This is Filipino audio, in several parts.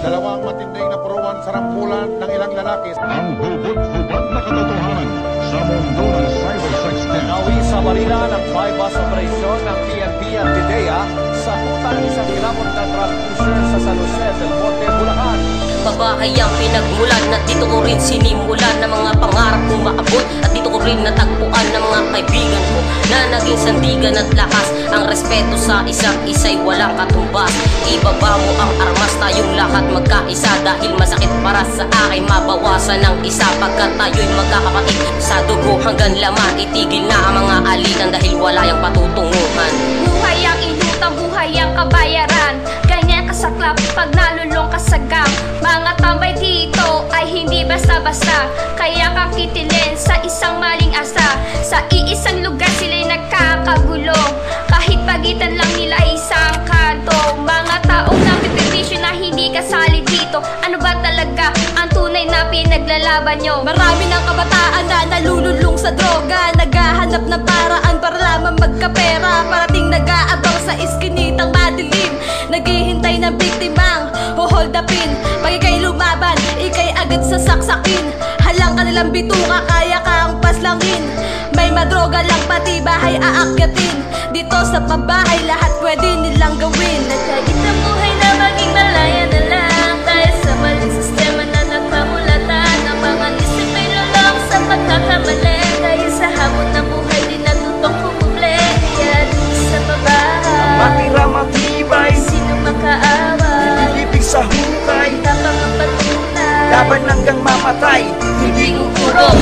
Dalawang matinding na puruan sa rambulan ng ilang lalaki. Ang hubot-hubad na katotohanan sa mundo ng cybersex scam. Nawi sa balila ng bypass operation ng PNP at PIDEA sa hutan isang kilabot na drug pusher sa San Jose del Monte, Bulacan. Babae ang pinagmulan at dito ko rin sinimulan ng mga pangarap kong maabot. At dito ko rin natagpuan ng mga kaibigan ko na naging sandigan at lakas. Ang respeto sa isa't isa'y walang katumbas. Ibaba mo ang armas, tayong lahat magkaisa. Dahil masakit para sa akin mabawasan ng isa. Pagkat tayo'y magkakapatid sa dugo hanggang laman. Itigil na ang mga alitan dahil wala yung patutunguhan. Buhay ang inutang, buhay ang kabayaran. Ganyan kasaklap pag nalulong ka sa gam. Mga tambay dito ay hindi basta-basta. Kaya kang kitilin sa isang maling asa. Sa iisang lugar sila'y nagkakagulong. Kahit pagitan lang nila isang kanto. Mga taong napipermisyon na hindi kasali dito. Ano ba talaga ang tunay na pinaglalaban nyo? Marami ng kabataan na nalululong sa droga. Naghahanap ng paraan para lamang magkapera. Parating nag-aabang sa iskinitang madilim. Naghihintay ng biktimang hold upin. Pag ika'y lumaban, ika'y agad sasaksakin. Halang kanilang bituka, kaya kang paslangin. May madroga lang pati bahay aakyatin. Dito sa pabahay, lahat pwede nilang gawin. Nagkagit ang buhay na maging malaya na lang. Dahil sa maling sistema na nakamulatan. Ang mga nisip ay lulong sa pagkakamali. Dahil sa hamon ng buhay, di natutong kumuble. Kaya dito sa pabahay, matira matibay, sino makaaway? ibig sa hukay, Tapang ang patunay, laban hanggang mamatay. hindi uurong.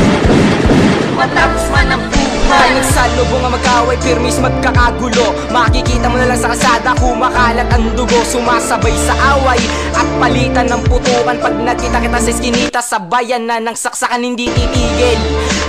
Matapos man ang buhay, nagsalubong ang mag-away, pirmis magkakagulo. Makikita mo na lang sa kasada, kumakalat ang dugo. Sumasabay sa away at palitan ng putukan. Pag nagkita-kita sa iskinita, sabayan na ng saksakan, hindi titigil.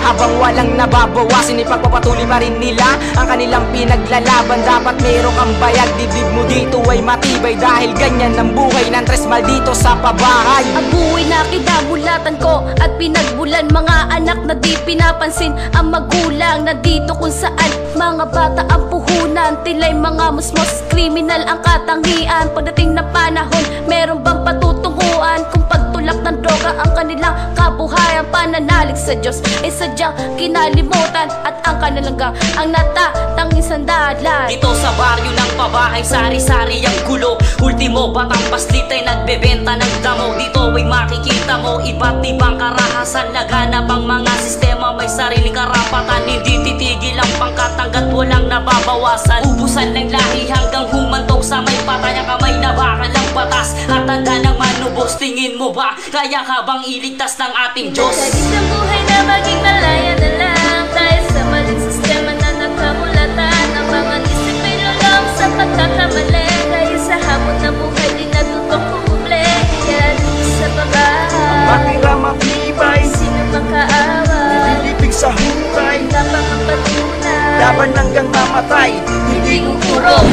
Habang walang nababawasin, ipagpapatuloy pa rin nila ang kanilang pinaglalaban. Dapat meron kang bayag, dibdib mo dito ay matibay. Dahil ganyan ang buhay ng tres maldito sa pabahay. Ang buhay na kinabulatan ko at pinagbulan. Mga anak na di pinapansin ang magulang. Nandito kung saan mga bata ang puhunan. Tila'y mga musmos, kriminal ang katangian. Pagdating ng panahon, meron bang patutunguhan? Kung pagtulak ng droga ang kanilang kabuhayan. Pananalig sa Diyos ay sadyang kinalimutan. At ang kanilang ang natatanging sandalan. Dito sa baryo ng pabahay, sari-sari ang gulo. Ultimo, batang paslit ay nagbebenta ng damo. Dito ay makikita mo iba't ibang karahasan. Laganap ang mga sistema, may sariling karapatan. Hindi titigil ang pangkat hanggat walang nababawasan. Ubusan ng lahi hanggang humantong sa may patay. Ang kamay na bakal ang batas at tanda ng manubos. Tingin mo ba kaya ka bang iligtas ng ating Diyos? Nagkagit ang buhay na maging malaya na lang. Dahil sa maling sistema na nakamulatan. Ang mga nisip ay lulong sa pagkakamali. Dahil sa hamon ng buhay, di natutong kumuble. Kaya dito sa pabahay, matira matibay, sino makaaway? ibig sa hukay, Tapang ang patunay, laban hanggang mamatay. hindi uurong.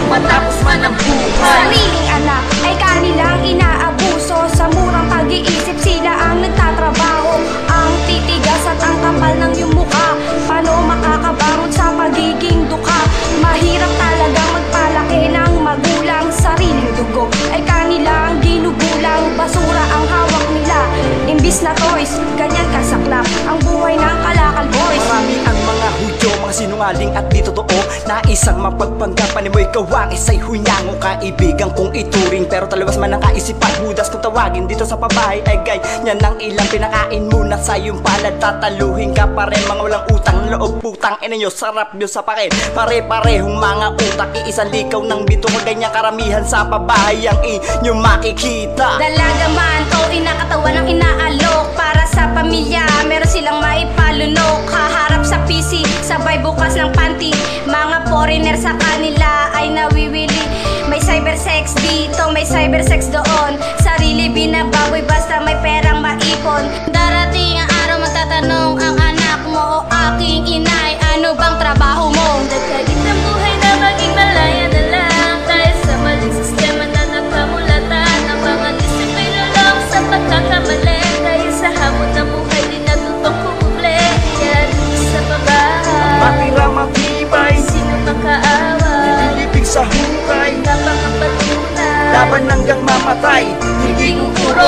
Matapos man ang buhay, Sariling anak ay kanilang inaabuso. Sa murang pag-iisip sila ang nagtatrabaho. Ang titigas at ang kapal ng iyong mukha. Paano makakabangon sa pagiging duka? Mahirap talagang magpalaki ng magulang. Sariling dugo ay kanilang ginugulang. Basura ang hawak nila, imbis na toys. Ganyan kasaklap ang buhay ng kalakal boys. Marami ang mga hudyo, mga sinungaling at di totoo. Na isang mapagpanggapan mo'y kawang isa'y hunyango. Kaibigan kong ituring pero talabas man ang kaisipan. Hudas kung tawagin dito sa pabahay ay ganyan ng ilang pinakain muna sa iyong palad. Tataluhin ka pa rin mga walang utang loob. Putang ina nyo, sarap nyo sa pakin. Pare-parehong mga utak, iisang likaw ng bito. Ganyan karamihan sa pabahay ang inyong makikita. Dalaga man o inakatawan ng inaalok. Para sa pamilya, meron silang maipalunok. Haharap sa PC, sabay bukas ng panty. Mga foreigner sa kanila ay nawiwili. May cybersex dito, may cybersex doon. Sarili binababoy basta may perang maipon. Darating ang araw magtatanong ang anak mo o aking inay, ano bang trabaho mo? Nagkagit ang buhay na maging malaya na lang. Dahil sa maling sistema na nakamulatan. Ang mga nisip ay lulong sa pagkakamali. Dahil sa hamon ng buhay, di natutong kumuble. Kaya dito sa pabahay, matira matibay, sino makaaway? ibig sa hukay, Tapang ang patunay, laban hanggang mamatay. mamatay, hindi Tinuturo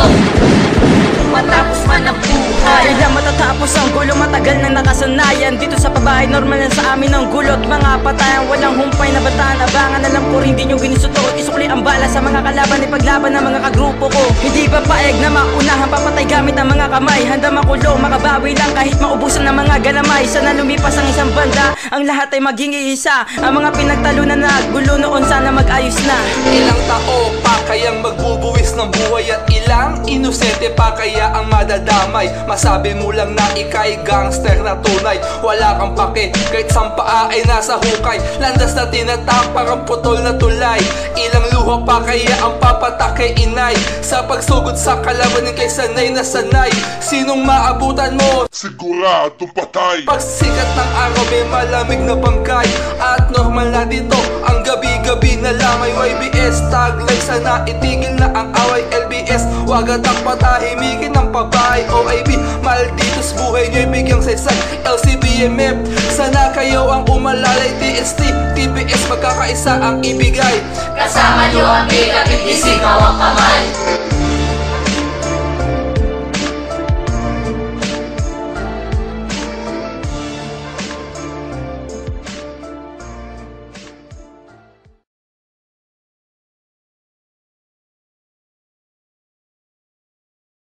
matapos man ang buhay. Kailan matatapos ang gulo, matagal na nakasanayan. Dito sa pabahay, normal na sa amin ang gulot. Mga patayan, walang humpay na bataan. Abangan, alam ko rin di nyo ginusutot. Isukli ang bala sa mga kalaban, ipaglaban ng mga kagrupo ko. Hindi pa paeg na maunahan, papatay gamit ang mga kamay. Handa makulong, makabawi lang kahit maubusan ng mga galamay. Sana lumipas ang isang banda, ang lahat ay maging iisa. Ang mga pinagtalunan na gulo noon, sana mag-ayos na. Ilang tao pa kayang magbubuwis ng buhay, at ilang inosente pa kaya ang madadamay. Masabi mo lang na ika'y gangster na tunay. Wala kang pake, kahit sampaa ay nasa hukay. Landas na tinatapang ang putol na tulay. Ilang luha pa kaya ang papatak kay inay. Sa pagsugod sa kalabanin kay sanay na sanay. Sinong maabutan mo? Siguradong patay. Pagsikat ng araw may malamig na bangkay. At normal na dito ang gabi-gabi na lamay. YBS taglay, sana itigil na ang away. LBS, wag at ang patahimikin ng pabahay. OIB, malditos buhay nyo'y bigyang saysay. LCBMF, sana kayo ang umalalay. TST, TPS, magkakaisa ang ibigay. Kasama nyo ang bigat, hindi sigaw ang kamay.